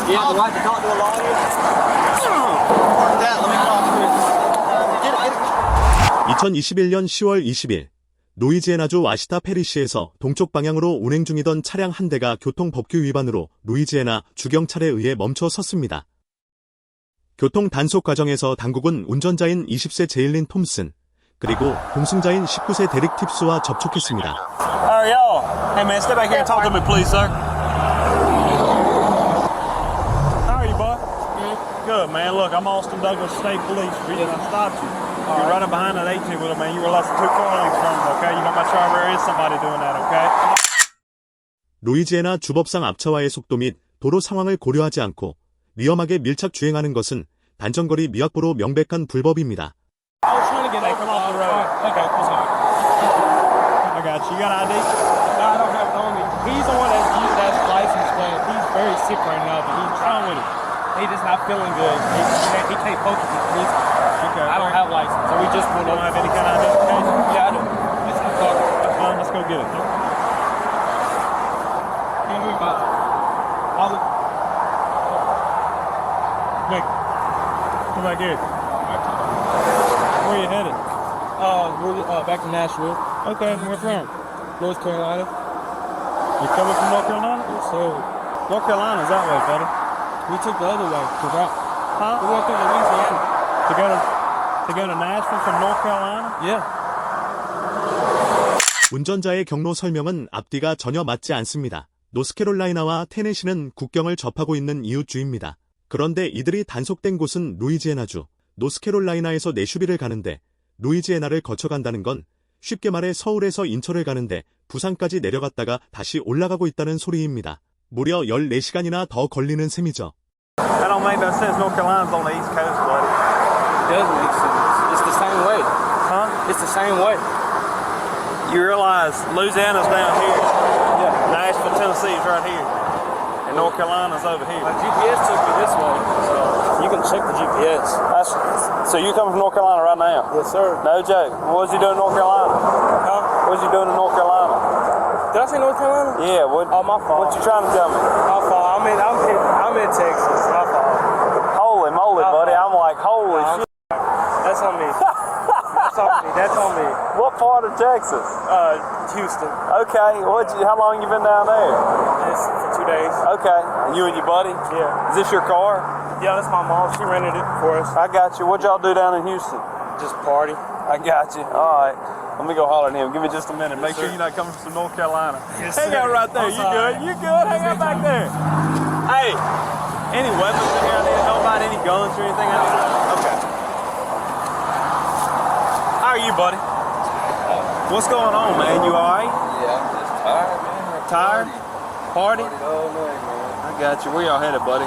You have the right to talk to a lawyer? Dad, let me talk to you. 2021년 10월 20일 루이지애나주 와시타 페리시에서 동쪽 방향으로 운행 중이던 차량 한 대가 교통법규 위반으로 루이지애나 주경찰에 의해 멈춰 섰습니다. 교통 단속 과정에서 당국은 운전자인 20세 제일린 톰슨 그리고 동승자인 19세 데릭 팁스와 접촉했습니다. How are y'all? Hey man, step back here and talk to me, please, sir. How are you, bud? Good, man. Look, I'm Austin Douglas State Police. The reason I stopped you, you're running behind an 18-wheeler, man. You were less than 2 car lengths from me, okay? You know my driver is somebody doing that, okay? 루이지애나 주법상 앞차와의 속도 및 도로 상황을 고려하지 않고 위험하게 밀착 주행하는 것은 단정거리 미확보로 명백한 불법입니다. I was trying to get hey, come off the road. Okay, I'm sorry. I got you. You got ID? No, I don't have it on me. He's the one that's license plate. He's very sick right now, but he's trying with it. He just not feeling good. He can't focus. Okay. I don't have a license, so we just You pulled don't over. have any kind of identification? Yeah, I do. It's in the car. That's fine. Let's go get it. Can you about Nick, come back here. Where you headed? we're back to Nashville, Okay, where from? North Carolina. You coming from North Carolina? Yes, sir. North Carolina's that way, buddy. We took the other way to route. Huh? We went through Louisiana. To go to Nashville from North Carolina? Yeah. 운전자의 경로 설명은 앞뒤가 전혀 맞지 않습니다. 노스캐롤라이나와 테네시는 국경을 접하고 있는 이웃주입니다. 그런데 이들이 단속된 곳은 루이지애나주. 노스캐롤라이나에서 내슈비를 가는데 루이지애나를 거쳐간다는 건 쉽게 말해 서울에서 인천을 가는데 부산까지 내려갔다가 다시 올라가고 있다는 소리입니다. 무려 14시간이나 더 걸리는 셈이죠. That don't make no sense. North Carolina's on the East Coast, buddy. It doesn't make sense. It's the same way. Huh? It's the same way. You realize Louisiana's down here. Yeah. Nashville, Tennessee's right here. And North Carolina's over here. My GPS took me this way, so you can check the GPS. So you coming from North Carolina right now? Yes, sir. No joke. What was you doing in North Carolina? Huh? What was you doing in North Carolina? Did I say North Carolina? Yeah, what? Oh, my fault. What you trying to tell me? My fault. I'm in Texas. My fault. Holy moly, My buddy. fault. I'm like, holy shit. That's on me. That's on me. That's on me. What part of Texas? Houston. Okay. How long you been down there? It's for 2 days. Okay. You and your buddy? Yeah. Is this your car? Yeah, that's my mom. She rented it for us. I got you. What y'all do down in Houston? Just party. I got you. All right. Let me go holler at him. Give me just a minute. Make sure you're not coming from North Carolina. Yes, Hang sir. out right there. I'm You sorry. good? You good? Hang out back there. Hey, any weapons in here I need to know about? Any guns or anything? Okay. How are you, buddy? What's going on, man? You all right? Yeah, I'm just tired, man. Tired? Party? Partied all night, man. I got you. Where y'all headed, buddy?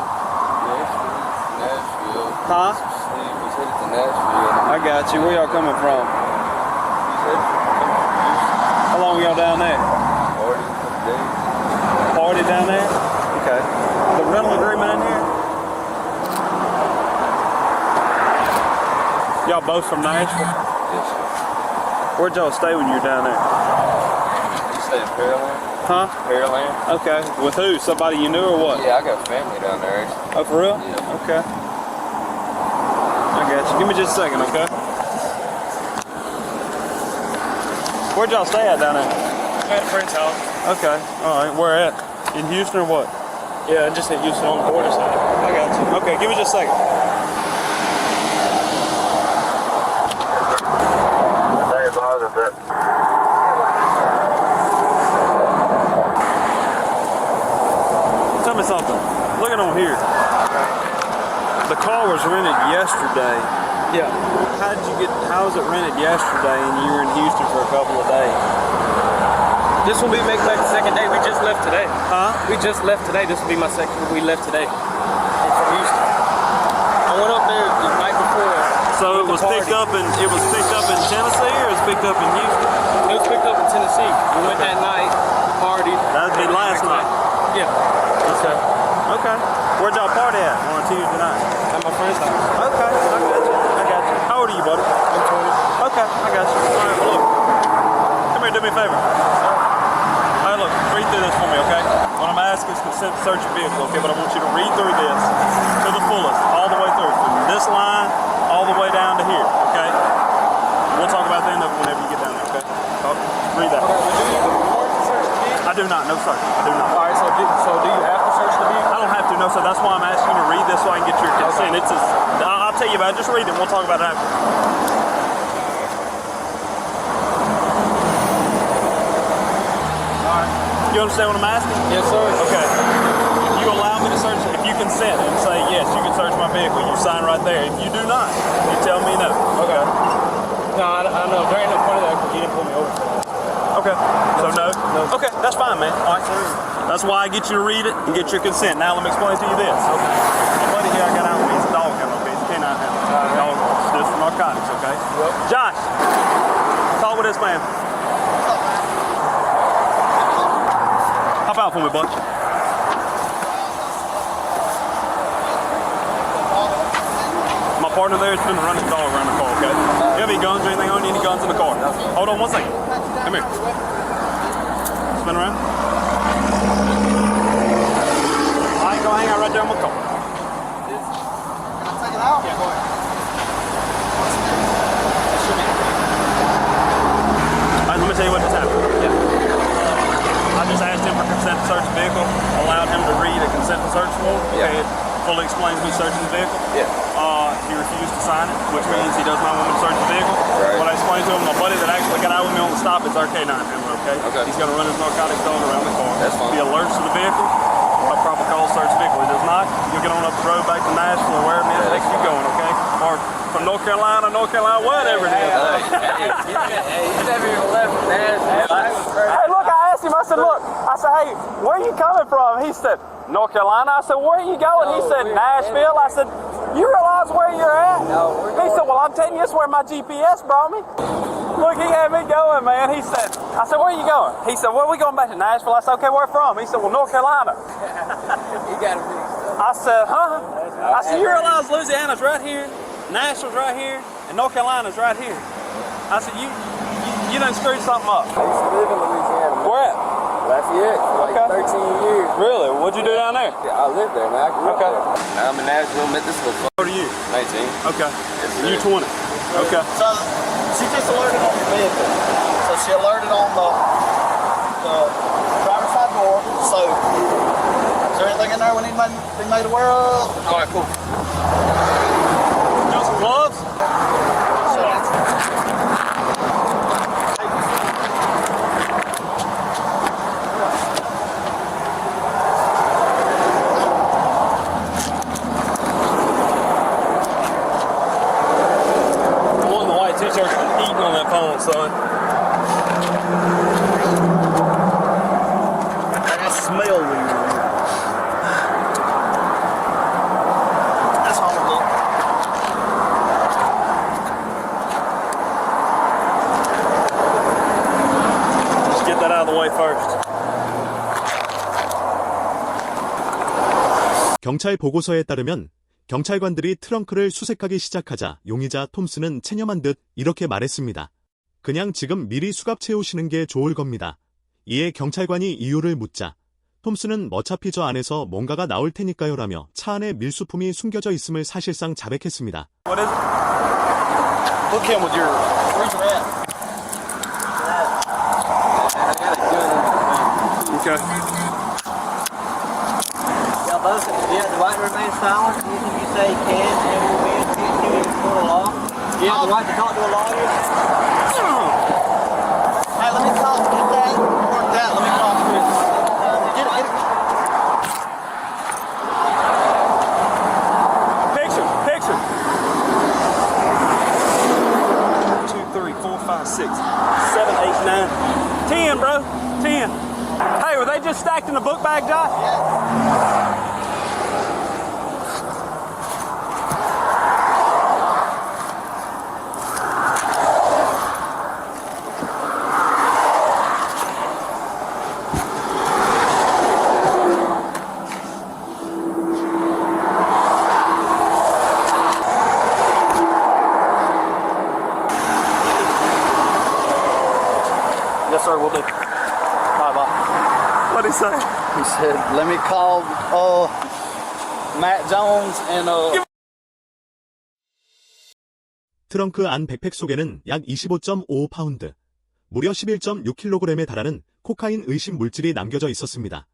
Nashville. Huh? Steve was headed to Nashville. I got you. Where y'all coming from? He's headed from Houston. How long y'all down there? Party a couple days. Party down there? Okay. The rental agreement in here? Y'all both from Nashville? Yes, sir. Where'd y'all stay when you were down there? You stay in Pearland? Huh? Pearland? Okay. With who? Somebody you knew or what? Yeah, I got family down there, actually. Oh, for real? Yeah. Okay. I got you. Give me just a second, okay? Where'd y'all stay at down there? At a friend's house. Okay. All right. Where at? In Houston or what? Yeah, just in Houston on the border side. I got you. Okay. Give me just a second. Tell me something. Looking on here. The car was rented yesterday. Yeah. How was it rented yesterday and you were in Houston for a couple of days? This will be back the second day. We just left today. Huh? We just left today. This will be my second. We left today. From Houston. I went up there the night before. So it with was the picked party. up in Tennessee or it was picked up in Houston? It was picked up in Tennessee. We went that night, partied. That'd be last night. Yeah. Okay. Okay. Where'd y'all party at on a Tuesday night? At my friend's house. Okay. I got you. I got you. How old are you, buddy? I'm 20. Okay. I got you. All right. Well, look. Come here. Do me a favor. All right. Look. Read through this for me, okay? What I'm asking is consent to search your vehicle, okay? But I want you to read through this. not. No, sir. I do not. All right, so do you have to search the vehicle? I don't have to. No, sir. That's why I'm asking you to read this so I can get your consent. Okay. I'll tell you about it. Just read it. We'll talk about it after. You understand what I'm asking? Yes, sir. Okay. If you allow me to search, if you consent and say, yes, you can search my vehicle, you sign right there. If you do not, you tell me no. Okay. No, I know. There ain't no point of that because you didn't pull me over for that. Okay. So no? No. Okay, that's fine, man. All right. That's why I get you to read it and get your consent. Now let me explain to you this. Okay. My buddy here I got out with me. He's a dog handler, okay? He's a canine handler. Dog stood for narcotics, okay? Yep. Josh, talk with this man. Hop out for me, bud. My partner there has been running his dog around the car, okay? You have any guns or anything on you? Any guns in the car? Hold on one second. Come here. Spin around. I ain't gonna hang out right there on my car. Can I take it out? Yeah, go ahead. All right, let me tell you what just happened. I just asked him for consent to search the vehicle, allowed him to read a consent to search form. Yeah. Okay, it fully explains who's searching the vehicle. Yeah. He refused to sign it, which means he does not want me to search the vehicle. Right. What I explained to him, my buddy that actually got out with me on the stop is our K9 handler, okay? Okay. He's going to run his narcotics dog around the car. That's fine. If he alerts to the vehicle, a proper call search the vehicle. He does not, you'll get on up the road back to Nashville or wherever it is next you going, okay? Or from North Carolina, whatever it is. You never even left Nashville. Hey, look, I asked him, I said, hey, where are you coming from? He said, North Carolina. I said, where are you going? He said, Nashville. I said, you realize where you're at? No, He said, well, I'm telling you, it's where my GPS brought me. Look, he had me going, man. I said, where are you going? He said, well, we're going back to Nashville. I said, okay, where from? He said, well, North Carolina. You got to be. I said, huh? I said, you realize Louisiana's right here, Nashville's right here, and North Carolina's right here. I said, you done screwed something up. I used to live in Louisiana. Where at? Lafayette for like Okay. 13 years. Really? What'd you do down there? Yeah, I lived there, man. I grew up Okay. there. Now I'm in Nashville, met this little fuck. What are you? 19. Okay. Yes, sir. You 20. Okay. So she just alerted on the vehicle. So she alerted on the driver's side door. So is there anything in there we need to be made aware of? All right, cool. Got some gloves? So that's The one in the white t-shirt's been eating on that phone, son. that smell weird. That's all it look. Let's get that out of the way first. 경찰 보고서에 따르면 경찰관들이 트렁크를 수색하기 시작하자 용의자 톰스는 체념한 듯 이렇게 말했습니다. 그냥 지금 미리 수갑 채우시는 게 좋을 겁니다. 이에 경찰관이 이유를 묻자 톰스는 어차피 저 안에서 뭔가가 나올 테니까요 라며 차 안에 밀수품이 숨겨져 있음을 사실상 자백했습니다. What is it? Look him with your... Where's your at? Okay. Y'all both, yeah, the right to remain silent. Anything you say can and will be against you in the court of law. You have the right to talk to a lawyer. Hey, let me talk. Get that worked out. Let me talk to it. Get it. Picture. 2, 3, 4, 5, 6, 7, 8, 9, 10, bro. 10. Hey, were they just stacked in a book bag, Josh? Yes, sir, we'll do. Bye-bye. What'd he say? He said, let me call Matt Jones and 트렁크 안 백팩 속에는 약 25.5파운드, 무려 11.6kg에 달하는 코카인 의심 물질이 남겨져 있었습니다.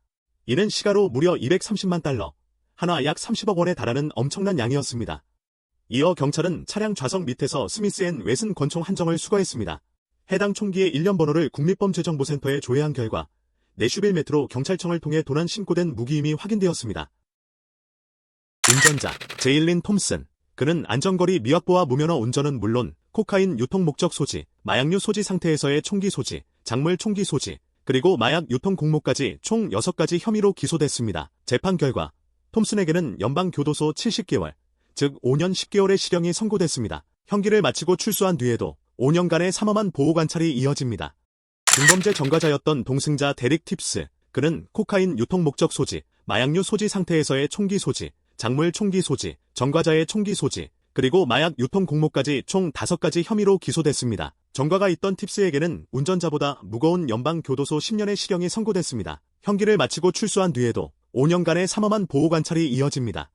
이는 시가로 무려 230만 달러, 하나 약 30억 원에 달하는 엄청난 양이었습니다. 이어 경찰은 차량 좌석 밑에서 스미스 앤 웨슨 권총 한정을 수거했습니다. 해당 총기의 일련 번호를 국립범죄정보센터에 조회한 결과 내슈빌 메트로 경찰청을 통해 도난 신고된 무기임이 확인되었습니다. 운전자 제일린 톰슨. 그는 안전거리 미확보와 무면허 운전은 물론 코카인 유통 목적 소지, 마약류 소지 상태에서의 총기 소지, 작물 총기 소지, 그리고 마약 유통 공모까지 총 6가지 혐의로 기소됐습니다. 재판 결과 톰슨에게는 연방교도소 70개월, 즉 5년 10개월의 실형이 선고됐습니다. 형기를 마치고 출소한 뒤에도 5년간의 삼엄한 보호관찰이 이어집니다. 중범죄 전과자였던 동승자 데릭 팁스. 그는 코카인 유통 목적 소지, 마약류 소지 상태에서의 총기 소지, 작물 총기 소지, 전과자의 총기 소지, 그리고 마약 유통 공모까지 총 5가지 혐의로 기소됐습니다. 전과가 있던 팁스에게는 운전자보다 무거운 연방교도소 10년의 실형이 선고됐습니다. 형기를 마치고 출소한 뒤에도 5년간의 삼엄한 보호관찰이 이어집니다.